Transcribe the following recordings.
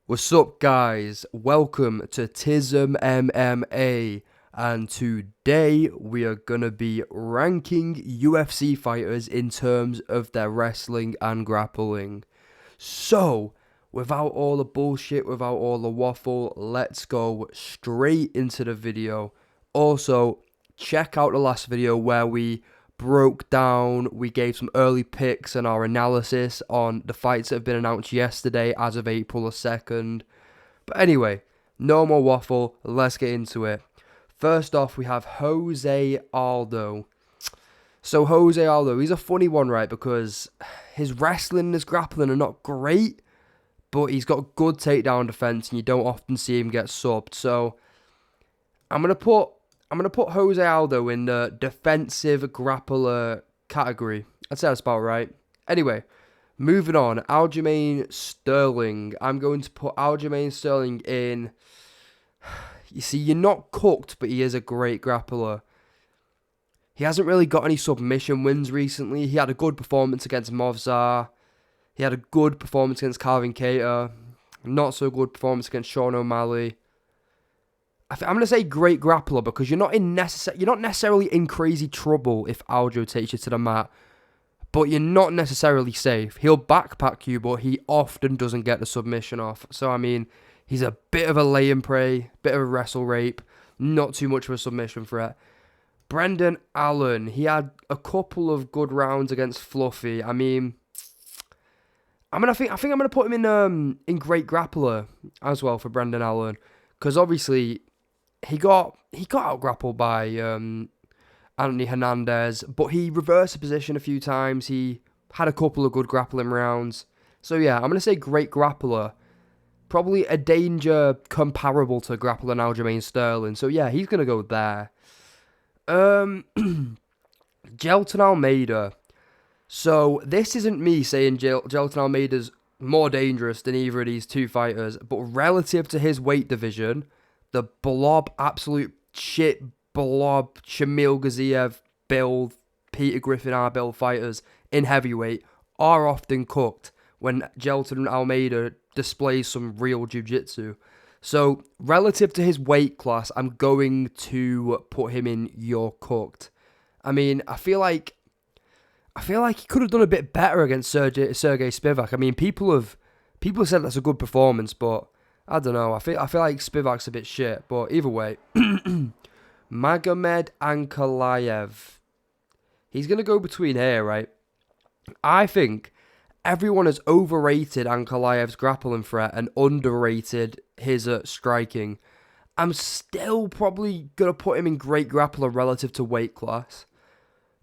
What's up, guys? Welcome to Tism MMA, and today we are gonna be ranking UFC fighters in terms of their wrestling and grappling. So, without all the bullshit, without all the waffle, let's go straight into the video. Also, check out the last video where we gave some early picks and our analysis on the fights that have been announced yesterday as of April the 2nd. But anyway, no more waffle, let's get into it. First off, we have Jose Aldo. So Jose Aldo, he's a funny one, right? Because his wrestling and his grappling are not great, but he's got good takedown defense, and you don't often see him get subbed. So I'm gonna put Jose Aldo in the defensive grappler category. I'd say that's about right. Anyway, moving on. Aljamain Sterling. I'm going to put Aljamain Sterling in. You see, you're not cooked, but he is a great grappler. He hasn't really got any submission wins recently. He had a good performance against Movzar. He had a good performance against Calvin Kattar. Not so good performance against Sean O'Malley. I'm going to say great grappler because you're not necessarily in crazy trouble if Aljo takes you to the mat, but you're not necessarily safe. He'll backpack you, but he often doesn't get the submission off. So, I mean, he's a bit of a lay and pray, bit of a wrestle rape, not too much of a submission threat. Brendan Allen, he had a couple of good rounds against Fluffy. I mean, I think I'm gonna put him in great grappler as well for Brendan Allen, because obviously he got out grappled by Anthony Hernandez, but he reversed the position a few times. He had a couple of good grappling rounds. So yeah, I'm gonna say great grappler. Probably a danger comparable to grappler Aljamain Sterling. So yeah, he's gonna go there. Gelton Almeida. So this isn't me saying Gelton Almeida's more dangerous than either of these two fighters, but relative to his weight division, the absolute shit blob, Shamil Gaziev build, Peter Griffin build fighters in heavyweight are often cooked when Gelton Almeida displays some real jiu-jitsu. So, relative to his weight class, I'm going to put him in you're cooked. I mean, I feel like he could have done a bit better against Sergey Spivak. I mean, people have said that's a good performance, but I don't know. I feel like Spivak's a bit shit. But either way, Magomed Ankalaev. He's gonna go between here, right? I think everyone has overrated Ankalaev's grappling threat and underrated his striking. I'm still probably going to put him in great grappler relative to weight class.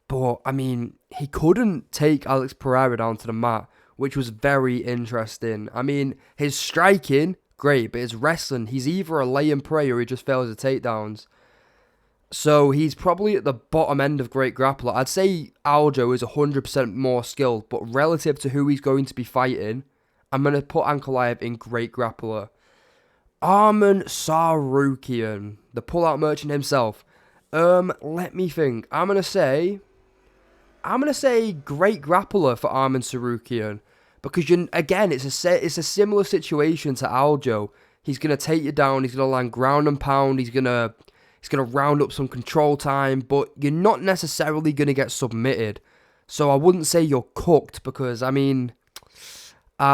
But, I mean, he couldn't take Alex Pereira down to the mat, which was very interesting. I mean, his striking, great, but his wrestling, he's either a lay and pray or he just fails the takedowns. So he's probably at the bottom end of great grappler. I'd say Aljo is 100% more skilled, but relative to who he's going to be fighting, I'm going to put Ankalaev in great grappler. Arman Sarukian, the pull-out merchant himself. Let me think. I'm gonna say great grappler for Arman Sarukian because it's a similar situation to Aljo. He's gonna take you down. He's gonna land ground and pound. He's gonna round up some control time, but you're not necessarily gonna get submitted. So I wouldn't say you're cooked because I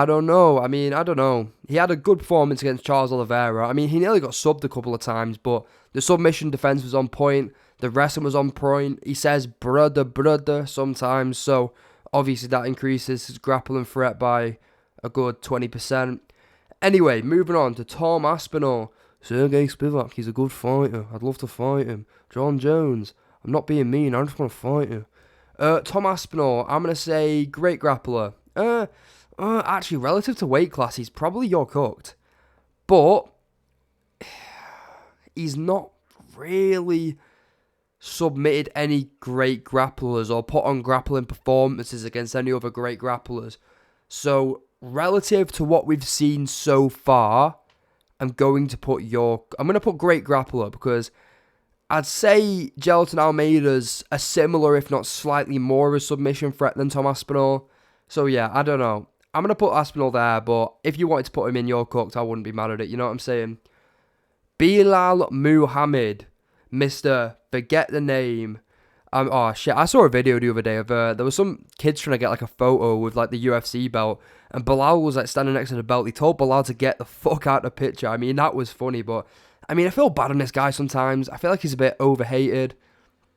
don't know. He had a good performance against Charles Oliveira. I mean, he nearly got subbed a couple of times, but the submission defense was on point. The wrestling was on point. He says brother sometimes, so obviously that increases his grappling threat by a good 20%. Anyway, moving on to Tom Aspinall. Sergey Spivak, he's a good fighter. I'd love to fight him. John Jones, I'm not being mean, I just want to fight him. Tom Aspinall, I'm going to say great grappler. Actually, relative to weight class, he's probably you're cooked. But he's not really submitted any great grapplers or put on grappling performances against any other great grapplers. So, relative to what we've seen so far, I'm going to put great grappler because I'd say Gelton Almeida's a similar, if not slightly more of a submission threat than Tom Aspinall. So yeah, I don't know. I'm going to put Aspinall there, but if you wanted to put him in You're Cooked, I wouldn't be mad at it. You know what I'm saying? Bilal Muhammad, Mr. Forget the name. Oh shit, I saw a video the other day of there was some kids trying to get like a photo with like the UFC belt, and Bilal was like standing next to the belt. He told Bilal to get the fuck out of the picture. I mean, that was funny, but I mean, I feel bad on this guy sometimes. I feel like he's a bit overhated,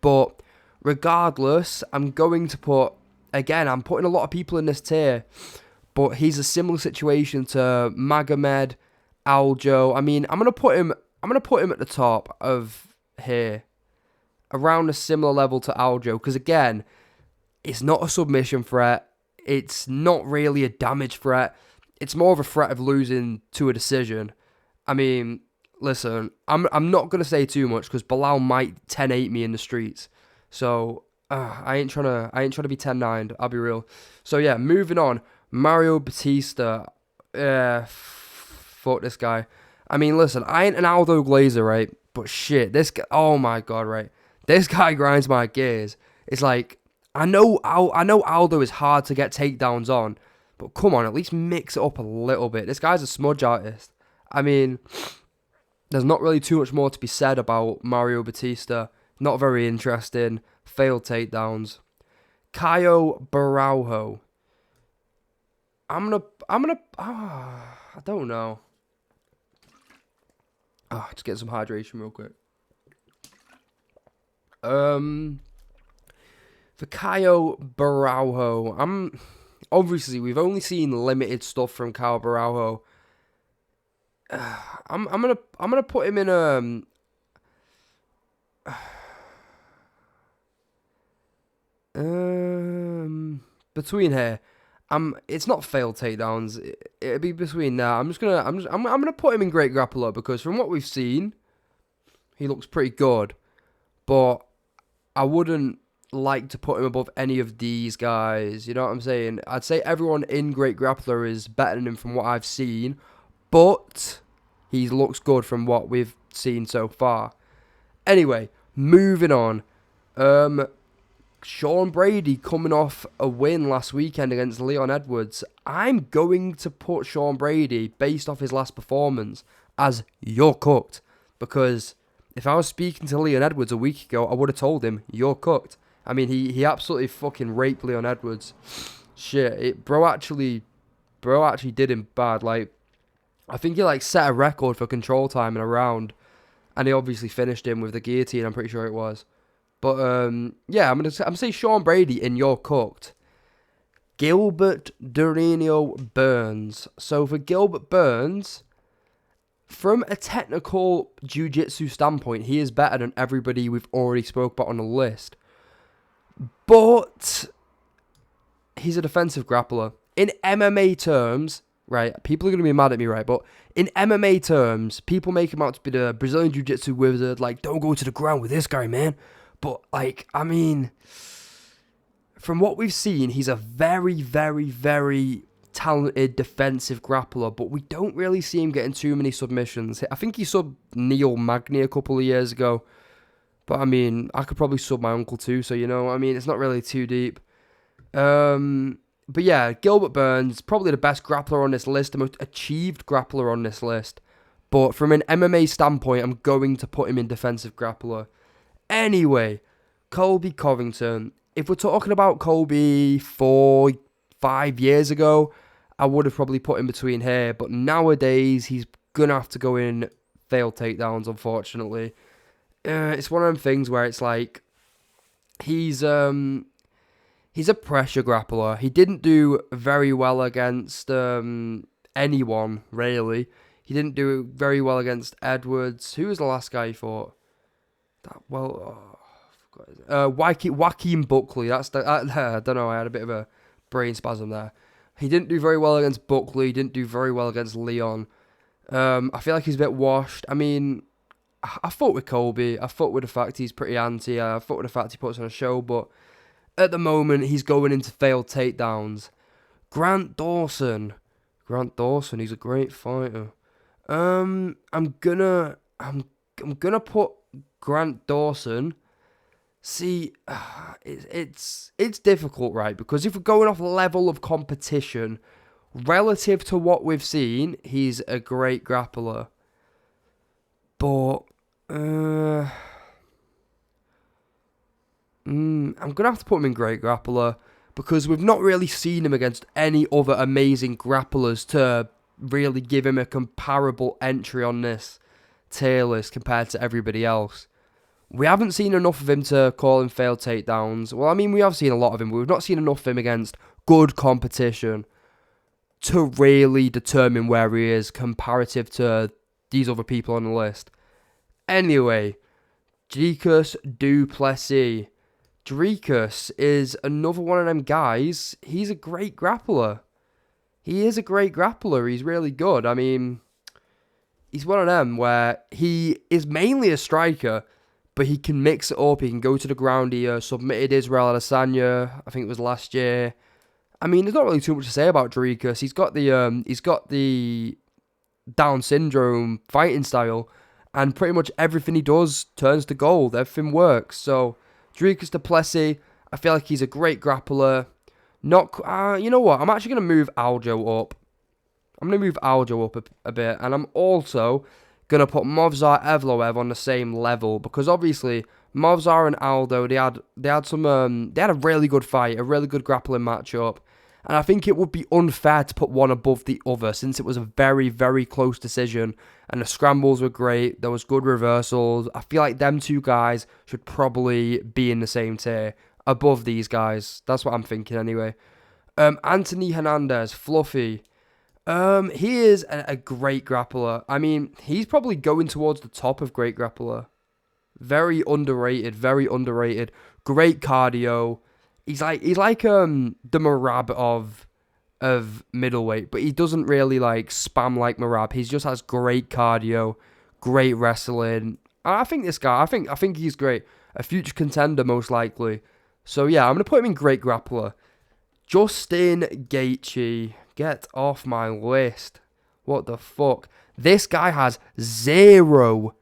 but regardless, I'm going to put, again, I'm putting a lot of people in this tier, but he's a similar situation to Magomed, Aljo. I mean, I'm gonna put him at the top of here, around a similar level to Aljo, because again, it's not a submission threat. It's not really a damage threat. It's more of a threat of losing to a decision. I mean, listen, I'm not gonna say too much because Bilal might 10-8 me in the streets. So I ain't trying to be 10-9. I'll be real. So yeah, moving on. Mario Batista. Fuck this guy. I mean, listen, I ain't an Aldo Glazer, right? But shit, this guy. Oh my god, right? This guy grinds my gears. It's like I know Aldo is hard to get takedowns on, but come on, at least mix it up a little bit. This guy's a smudge artist. I mean, there's not really too much more to be said about Mario Batista. Not very interesting. Failed takedowns. Caio Baraujo. I don't know. Just get some hydration real quick. For Caio Baraujo, obviously we've only seen limited stuff from Caio Baraujo. I'm gonna put him in between here. It's not failed takedowns. It'd be between there. I'm gonna put him in Great Grappler because from what we've seen, he looks pretty good. But I wouldn't like to put him above any of these guys. You know what I'm saying? I'd say everyone in Great Grappler is better than him from what I've seen, but he looks good from what we've seen so far. Anyway, moving on. Sean Brady coming off a win last weekend against Leon Edwards. I'm going to put Sean Brady, based off his last performance, as you're cooked. Because if I was speaking to Leon Edwards a week ago, I would have told him, you're cooked. I mean, he absolutely fucking raped Leon Edwards. Shit, bro actually did him bad. Like, I think he like set a record for control time in a round. And he obviously finished him with the guillotine, I'm pretty sure it was. But, yeah, I'm gonna say Sean Brady in You're Cooked. Gilbert Durinho Burns. So for Gilbert Burns, from a technical jiu-jitsu standpoint, he is better than everybody we've already spoke about on the list. But he's a defensive grappler. In MMA terms, right, people are going to be mad at me, right, but in MMA terms, people make him out to be the Brazilian jiu-jitsu wizard, like, don't go to the ground with this guy, man. But, like, I mean, from what we've seen, he's a very, very, very talented defensive grappler, but we don't really see him getting too many submissions. I think he subbed Neil Magny a couple of years ago. But, I mean, I could probably sub my uncle too, so, you know, I mean, it's not really too deep. But, yeah, Gilbert Burns, probably the best grappler on this list, the most achieved grappler on this list. But from an MMA standpoint, I'm going to put him in defensive grappler. Anyway, Colby Covington. If we're talking about Colby 4-5 years ago, I would have probably put him between here. But nowadays, he's going to have to go in failed takedowns, unfortunately. It's one of them things where it's like, he's a pressure grappler. He didn't do very well against anyone, really. He didn't do very well against Edwards. Who was the last guy he fought? Joaquin Buckley. I don't know. I had a bit of a brain spasm there. He didn't do very well against Buckley. He didn't do very well against Leon. I feel like he's a bit washed. I mean, I fought with Colby. I fought with the fact he's pretty anti. I fought with the fact he puts on a show. But at the moment, he's going into failed takedowns. Grant Dawson. He's a great fighter. I'm gonna put Grant Dawson. See, it's difficult, right? Because if we're going off level of competition, Relative to what we've seen, he's a great grappler. But I'm going to have to put him in great grappler because we've not really seen him against any other amazing grapplers to really give him a comparable entry on this tier list compared to everybody else. We haven't seen enough of him to call him failed takedowns. Well, I mean, we have seen a lot of him, but we've not seen enough of him against good competition to really determine where he is comparative to these other people on the list. Anyway, Dricus du Plessis. Dricus is another one of them guys. He's a great grappler. He is a great grappler. He's really good. I mean, he's one of them where he is mainly a striker, but he can mix it up. He can go to the ground. He submitted Israel Adesanya, I think it was last year. I mean, there's not really too much to say about Dricus. He's got the Down syndrome fighting style, and pretty much everything he does turns to gold. Everything works. So, Dricus du Plessis, I feel like he's a great grappler. You know what? I'm actually going to move Aljo up. I'm going to move Aljo up a bit, and I'm also going to put Movsar Evloev on the same level, because obviously Movsar and Aldo, they had a really good fight, a really good grappling matchup, and I think it would be unfair to put one above the other, since it was a very, very close decision, and the scrambles were great, there was good reversals. I feel like them two guys should probably be in the same tier, above these guys. That's what I'm thinking anyway. Anthony Hernandez, Fluffy. He is a great grappler. I mean, he's probably going towards the top of great grappler. Very underrated, very underrated. Great cardio. He's like the Merab of middleweight, but he doesn't really like spam like Merab. He just has great cardio, great wrestling. And I think this guy, I think he's great. A future contender most likely. So yeah, I'm gonna put him in great grappler. Justin Gaethje, get off my list. What the fuck? This guy has zero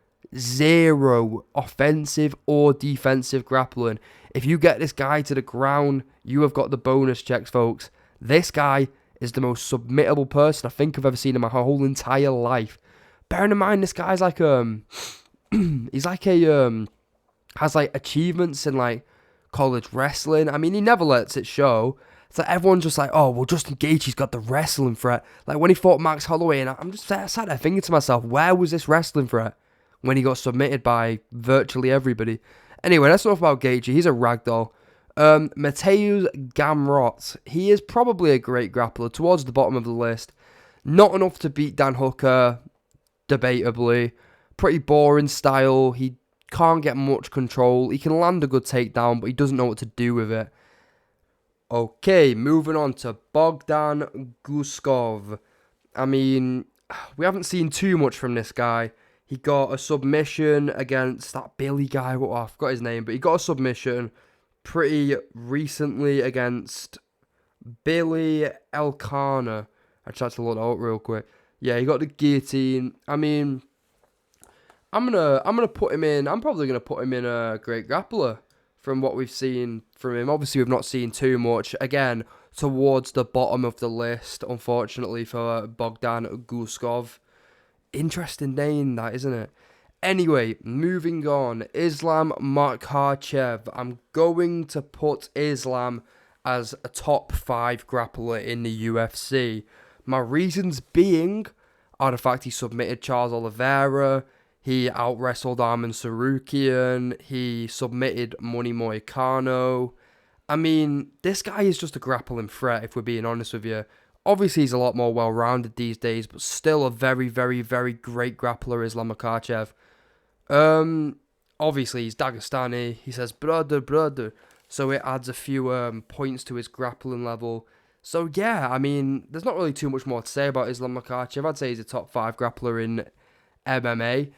offensive or defensive grappling. If you get this guy to the ground, you have got the bonus checks, folks. This guy is the most submittable person I think I've ever seen in my whole entire life. Bearing in mind, this guy's like he's like has like achievements in like college wrestling. I mean, he never lets it show. It's like everyone's just like, oh, well, Justin Gaethje's got the wrestling threat. Like when he fought Max Holloway, and I'm just sat there thinking to myself, where was this wrestling threat when he got submitted by virtually everybody? Anyway, that's enough about Gaethje. He's a ragdoll. Mateusz Gamrot. He is probably a great grappler towards the bottom of the list. Not enough to beat Dan Hooker, debatably. Pretty boring style. He can't get much control. He can land a good takedown, but he doesn't know what to do with it. Okay, moving on to Bogdan Guskov. I mean, we haven't seen too much from this guy. He got a submission against that Billy guy. I forgot his name, but he got a submission pretty recently against Billy Elkana. I tried to look that up real quick. Yeah, he got the guillotine. I mean, I'm gonna put him in. I'm probably gonna put him in a great grappler from what we've seen from him. Obviously, we've not seen too much. Again, towards the bottom of the list, unfortunately, for Bogdan Guskov. Interesting name, that, isn't it? Anyway, moving on. Islam Makhachev. I'm going to put Islam as a top 5 grappler in the UFC. My reasons being are the fact he submitted Charles Oliveira, he out-wrestled Arman Sarukian, he submitted Money Moicano. I mean, this guy is just a grappling threat, if we're being honest with you. Obviously, he's a lot more well-rounded these days, but still a very, very, very great grappler, Islam Makhachev. Obviously, he's Dagestani. He says, brother. So it adds a few points to his grappling level. So, yeah, I mean, there's not really too much more to say about Islam Makhachev. I'd say he's a top 5 grappler in MMA.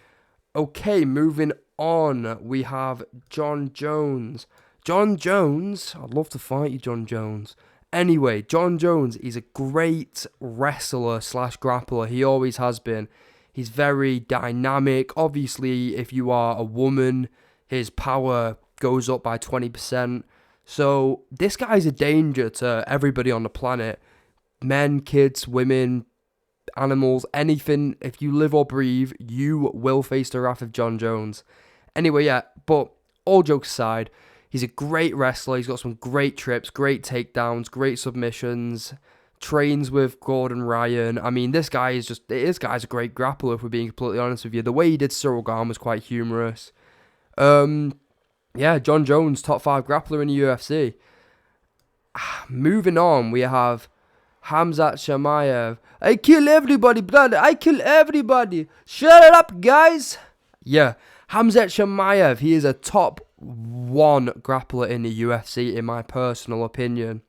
Okay, moving on. We have John Jones. John Jones, I'd love to fight you, John Jones. Anyway, John Jones, he's a great wrestler / grappler. He always has been. He's very dynamic. Obviously, if you are a woman, his power goes up by 20%. So, this guy's a danger to everybody on the planet. men, kids, women, animals, anything. If you live or breathe, you will face the wrath of Jon Jones. Anyway, yeah, but all jokes aside, he's a great wrestler. He's got some great trips, great takedowns, great submissions. Trains with Gordon Ryan. I mean, this guy's a great grappler, if we're being completely honest with you. The way he did Cyril Gane was quite humorous. Yeah, Jon Jones, top 5 grappler in the UFC. Moving on, we have Khamzat Chimaev. I kill everybody, brother. I kill everybody. Shut up, guys. Yeah, Khamzat Chimaev. He is a top 1 grappler in the UFC, in my personal opinion.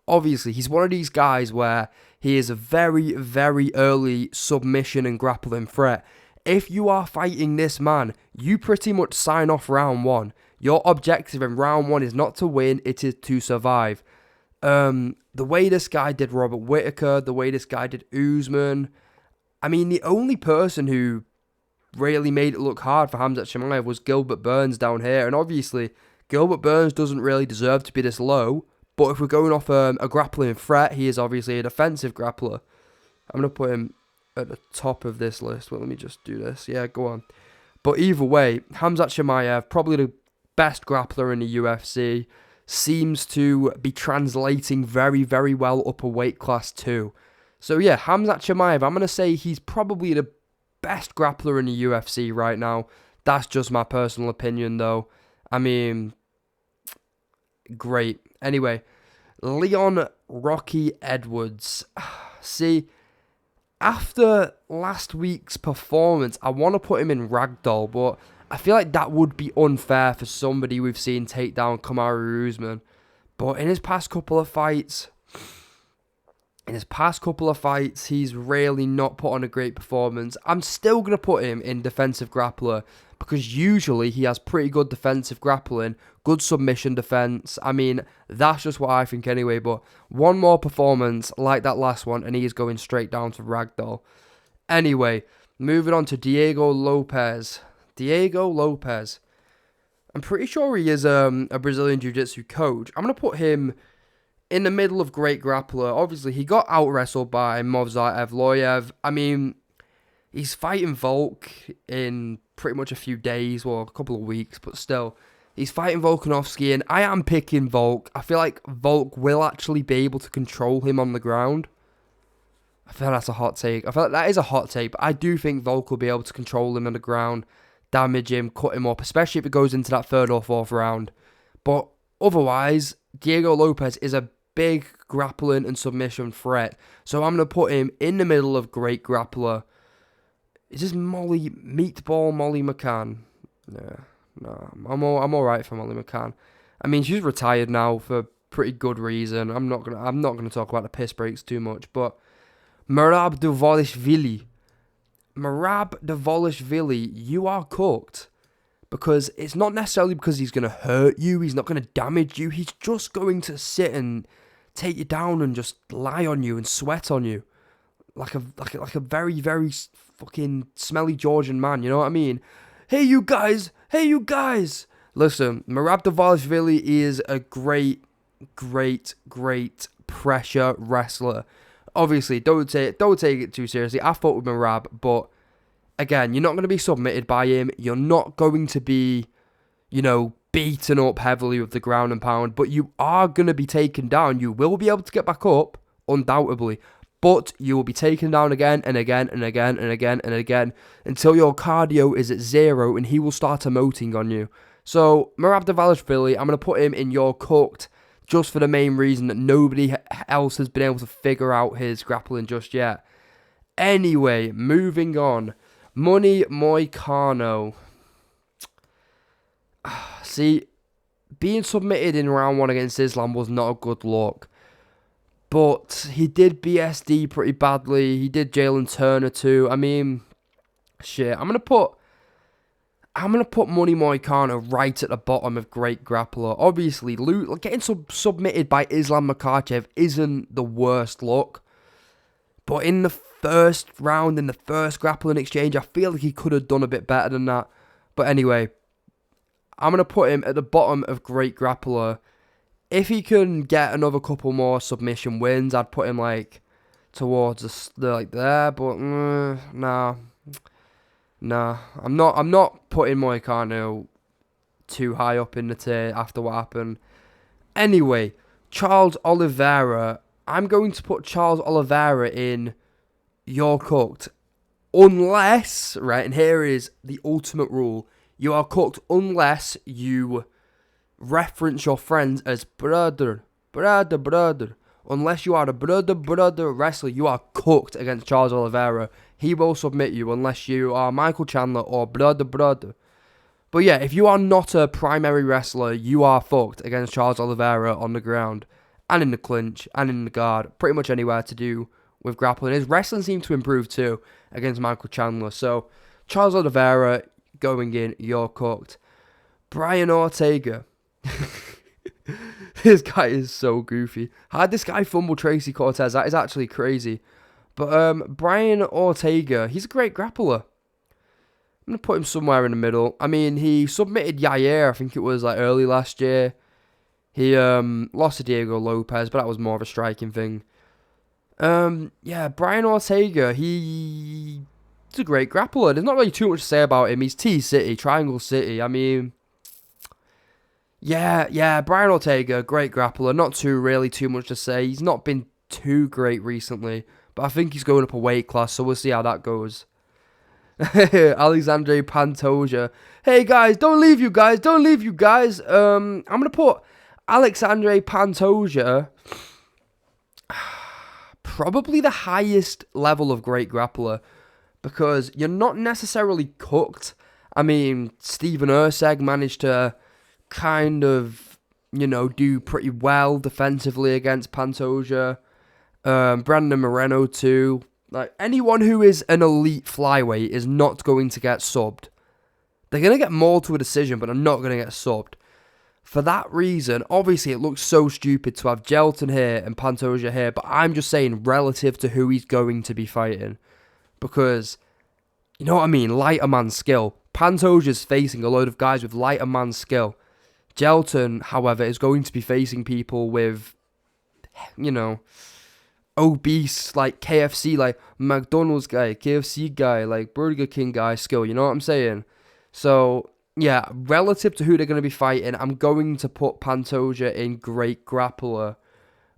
Obviously, he's one of these guys where he is a very, very early submission and grappling threat. If you are fighting this man, you pretty much sign off round 1. Your objective in round 1 is not to win, it is to survive. The way this guy did Robert Whittaker, the way this guy did Usman. I mean, the only person who really made it look hard for Khamzat Chimaev was Gilbert Burns down here. And obviously, Gilbert Burns doesn't really deserve to be this low. But if we're going off a grappling threat, he is obviously a defensive grappler. I'm going to put him at the top of this list. Well, let me just do this. Yeah, go on. But either way, Khamzat Chimaev, probably the best grappler in the UFC, seems to be translating very, very well up a weight class too. So yeah, Khamzat Chimaev, I'm going to say he's probably the best grappler in the UFC right now. That's just my personal opinion though. I mean, great. Anyway, Leon Rocky Edwards. See, after last week's performance, I want to put him in ragdoll, but I feel like that would be unfair for somebody we've seen take down Kamaru Usman. But in his past couple of fights, he's really not put on a great performance. I'm still going to put him in defensive grappler because usually he has pretty good defensive grappling, good submission defense. I mean, that's just what I think anyway, but one more performance like that last one and he's going straight down to ragdoll. Anyway, moving on to Diego Lopes. I'm pretty sure he is a Brazilian Jiu-Jitsu coach. I'm going to put him in the middle of great grappler. Obviously, he got out-wrestled by Movsar Evloev. I mean, he's fighting Volk in pretty much a few days, or a couple of weeks, but still. He's fighting Volkanovski, and I am picking Volk. I feel like Volk will actually be able to control him on the ground. I feel that's a hot take. I feel like that is a hot take, but I do think Volk will be able to control him on the ground, damage him, cut him up, especially if it goes into that 3rd or 4th round. But otherwise, Diego Lopes is a big grappling and submission threat. So I'm going to put him in the middle of great grappler. Is this Meatball Molly McCann? No, I'm all right for Molly McCann. I mean, she's retired now for pretty good reason. I'm not gonna talk about the piss breaks too much, but Merab Dvalishvili, you are cooked. Because it's not necessarily because he's going to hurt you, he's not going to damage you, he's just going to sit and take you down and just lie on you and sweat on you. Like a very, very fucking smelly Georgian man, you know what I mean? Hey you guys! Listen, Merab Dvalishvili is a great pressure wrestler. Obviously, don't take it too seriously. I fought with Merab, but again, you're not going to be submitted by him. You're not going to be, beaten up heavily with the ground and pound, but you are going to be taken down. You will be able to get back up, undoubtedly, but you will be taken down again and again and again and again and again until your cardio is at 0 and he will start emoting on you. So, Merab Dvalishvili, I'm going to put him in your cooked just for the main reason that nobody else has been able to figure out his grappling just yet. Anyway, moving on. Money Moicano. See, being submitted in round 1 against Islam was not a good look. But he did BSD pretty badly. He did Jalen Turner too. I mean, shit. I'm gonna put Money Moicano right at the bottom of great grappler. Obviously, getting submitted by Islam Makhachev isn't the worst look. But in the first round, in the first grappling exchange, I feel like he could have done a bit better than that. But anyway, I'm going to put him at the bottom of great grappler. If he can get another couple more submission wins, I'd put him like towards like there, but nah. I'm not putting Moicano too high up in the tier after what happened. Anyway, Charles Oliveira. I'm going to put Charles Oliveira in You're Cooked. Unless, right, and here is the ultimate rule. You are cooked unless you reference your friends as brother. Unless you are a brother wrestler, you are cooked against Charles Oliveira. He will submit you unless you are Michael Chandler or brother. But yeah, if you are not a primary wrestler, you are fucked against Charles Oliveira on the ground and in the clinch and in the guard. Pretty much anywhere to do with grappling. His wrestling seemed to improve too against Michael Chandler. So Charles Oliveira going in, you're cooked. Brian Ortega. This guy is so goofy. How did this guy fumble Tracy Cortez? That is actually crazy. But Brian Ortega, he's a great grappler. I'm going to put him somewhere in the middle. I mean, he submitted Yair, I think it was like early last year. He lost to Diego Lopez, but that was more of a striking thing. Yeah, Brian Ortega, he's a great grappler. There's not really too much to say about him. He's T-City, Triangle City. I mean, yeah, Brian Ortega, great grappler. Not too much to say. He's not been too great recently, but I think he's going up a weight class, so we'll see how that goes. Alexandre Pantoja. Hey guys, don't leave you guys. I'm going to put Alexandre Pantoja probably the highest level of great grappler because you're not necessarily cooked. I mean, Steven Erceg managed to kind of, do pretty well defensively against Pantoja. Brandon Moreno too. Like, anyone who is an elite flyweight is not going to get subbed. They're going to get mauled to a decision, but they're not going to get subbed. For that reason, obviously it looks so stupid to have Gelton here and Pantoja here, but I'm just saying relative to who he's going to be fighting. Because, you know what I mean, lighter man skill. Pantoja's facing a load of guys with lighter man skill. Gelton, however, is going to be facing people with, obese, like KFC, like McDonald's guy, KFC guy, like Burger King guy skill, you know what I'm saying? So, yeah, relative to who they're going to be fighting, I'm going to put Pantoja in great grappler.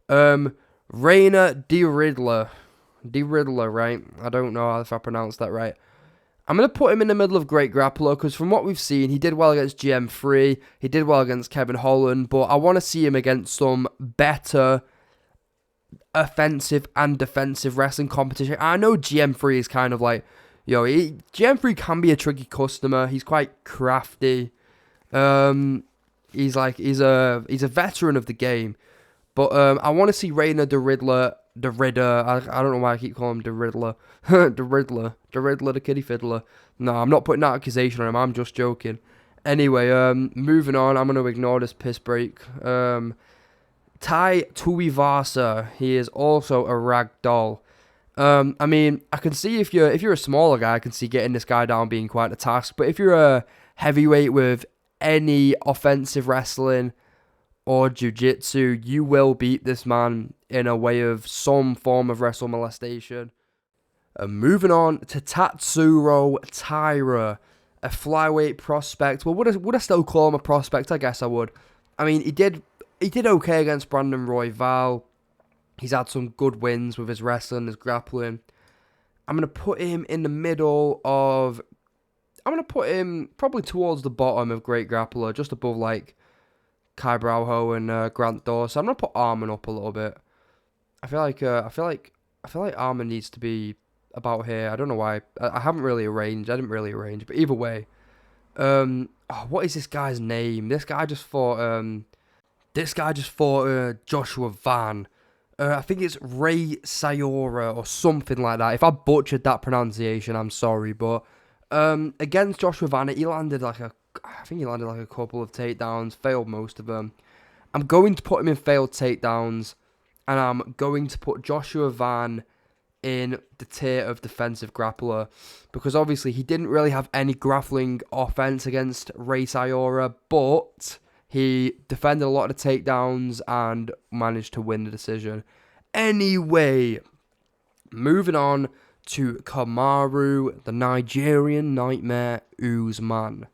Reina de Riddler, right? I don't know if I pronounced that right. I'm going to put him in the middle of great grappler because from what we've seen, he did well against GM3, he did well against Kevin Holland, but I want to see him against some better offensive and defensive wrestling competition. I know GM3 is kind of like, GM3 can be a tricky customer. He's quite crafty. He's a veteran of the game. But I want to see Reina the Riddler. I don't know why I keep calling him the Riddler. the Riddler, the Kitty Fiddler. No, I'm not putting that accusation on him. I'm just joking. Anyway, moving on. I'm going to ignore this piss break. Tai Tuivasa, he is also a rag doll. I mean, I can see if you're a smaller guy, I can see getting this guy down being quite a task. But if you're a heavyweight with any offensive wrestling or jiu-jitsu, you will beat this man in a way of some form of wrestle molestation. Moving on to Tatsuro Taira, a flyweight prospect. Well, would I still call him a prospect? I guess I would. I mean, he did okay against Brandon Royval. He's had some good wins with his wrestling, his grappling. I'm going to put him in the middle of... I'm going to put him probably towards the bottom of great grappler, just above like Kai Brauho and Grant Dawson. I'm going to put Arman up a little bit. I feel like Arman needs to be about here. I don't know why. I haven't really arranged. I didn't really arrange. But either way. What is this guy's name? This guy just fought Joshua Van. I think it's Ray Sayora or something like that. If I butchered that pronunciation, I'm sorry. But against Joshua Van, he landed like a couple of takedowns, failed most of them. I'm going to put him in failed takedowns, and I'm going to put Joshua Van in the tier of defensive grappler, because obviously he didn't really have any grappling offense against Ray Sayora, but he defended a lot of takedowns and managed to win the decision. Anyway, Moving on to Kamaru, the Nigerian Nightmare Usman.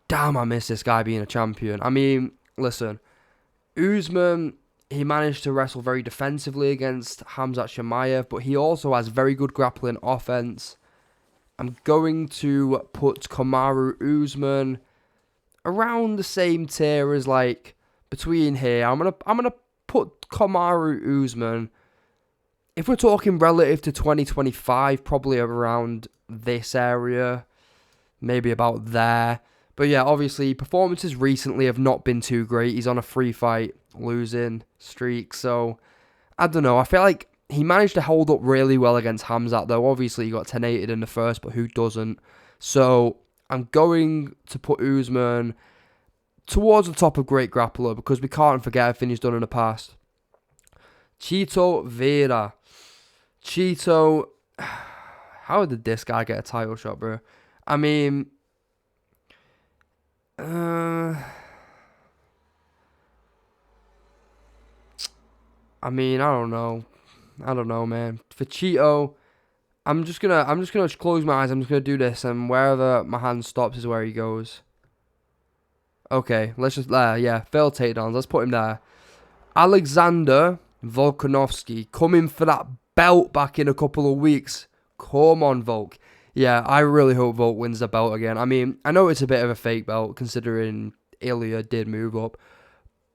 Damn, I miss this guy being a champion. I mean, listen, Usman, he managed to wrestle very defensively against Khamzat Chimaev, but he also has very good grappling offense. I'm going to put Kamaru Usman around the same tier as, like, between here. I'm gonna put Kamaru Usman, if we're talking relative to 2025, probably around this area, maybe about there. But yeah, obviously, performances recently have not been too great. He's on a 3-fight losing streak, so I don't know. I feel like he managed to hold up really well against Khamzat, though. Obviously, he got 10-8'd in the first, but who doesn't? So I'm going to put Usman towards the top of Great Grappler, because we can't forget everything he's done in the past. Chito Vera. Chito, how did this guy get a title shot, bro? I mean, I don't know, man. For Chito, I'm just gonna close my eyes. I'm just gonna do this, and wherever my hand stops is where he goes. Okay, let's just failed takedowns. Let's put him there. Alexander Volkanovski coming for that belt back in a couple of weeks. Come on, Volk. Yeah, I really hope Volk wins the belt again. I mean, I know it's a bit of a fake belt considering Ilya did move up,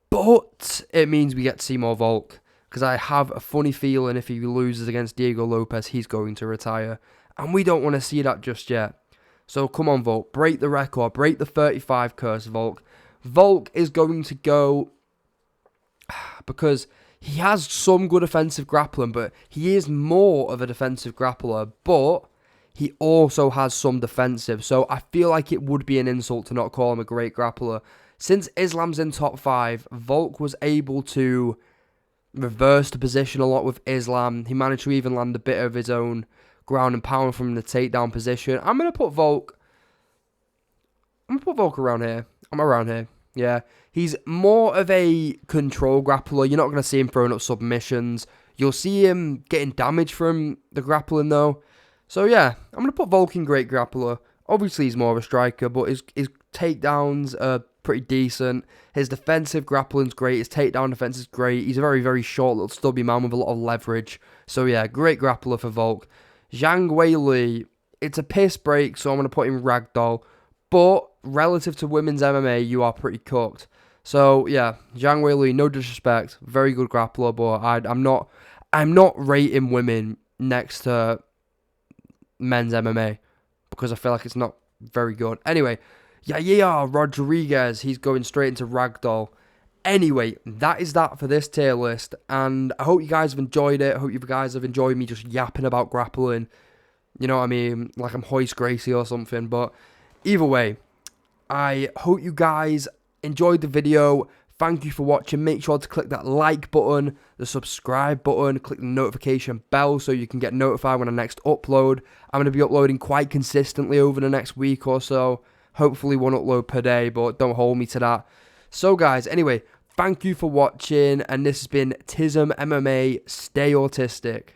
but it means we get to see more Volk, because I have a funny feeling if he loses against Diego Lopez, he's going to retire, and we don't want to see that just yet. So come on, Volk, break the record, break the 35 curse, Volk. Volk is going to go, because he has some good offensive grappling, but he is more of a defensive grappler, but he also has some defensive. So I feel like it would be an insult to not call him a great grappler. Since Islam's in top 5, Volk was able to reverse the position a lot with Islam. He managed to even land a bit of his own ground and pound from the takedown position. I'm going to put Volk around here. I'm around here. Yeah, he's more of a control grappler. You're not going to see him throwing up submissions. You'll see him getting damage from the grappling, though. So, yeah, I'm going to put Volk in great grappler. Obviously, he's more of a striker, but his takedowns are pretty decent. His defensive grappling's great. His takedown defense is great. He's a very, very short, little stubby man with a lot of leverage. So, yeah, great grappler for Volk. Zhang Weili, it's a piss break, so I'm going to put him ragdoll. But relative to women's MMA, you are pretty cooked. So, yeah, Zhang Weili, no disrespect, very good grappler, but I'm not rating women next to men's MMA, because I feel like it's not very good. Anyway, yeah, Rodriguez, he's going straight into ragdoll. Anyway, that is that for this tier list, and I hope you guys have enjoyed it. I hope you guys have enjoyed me just yapping about grappling. You know what I mean? Like I'm Hoist Gracie or something, but either way, I hope you guys enjoyed the video. Thank you for watching. Make sure to click that like button, the subscribe button, click the notification bell so you can get notified when I next upload. I'm going to be uploading quite consistently over the next week or so. Hopefully one upload per day, but don't hold me to that. So guys, anyway, thank you for watching, and this has been Tism MMA. Stay autistic.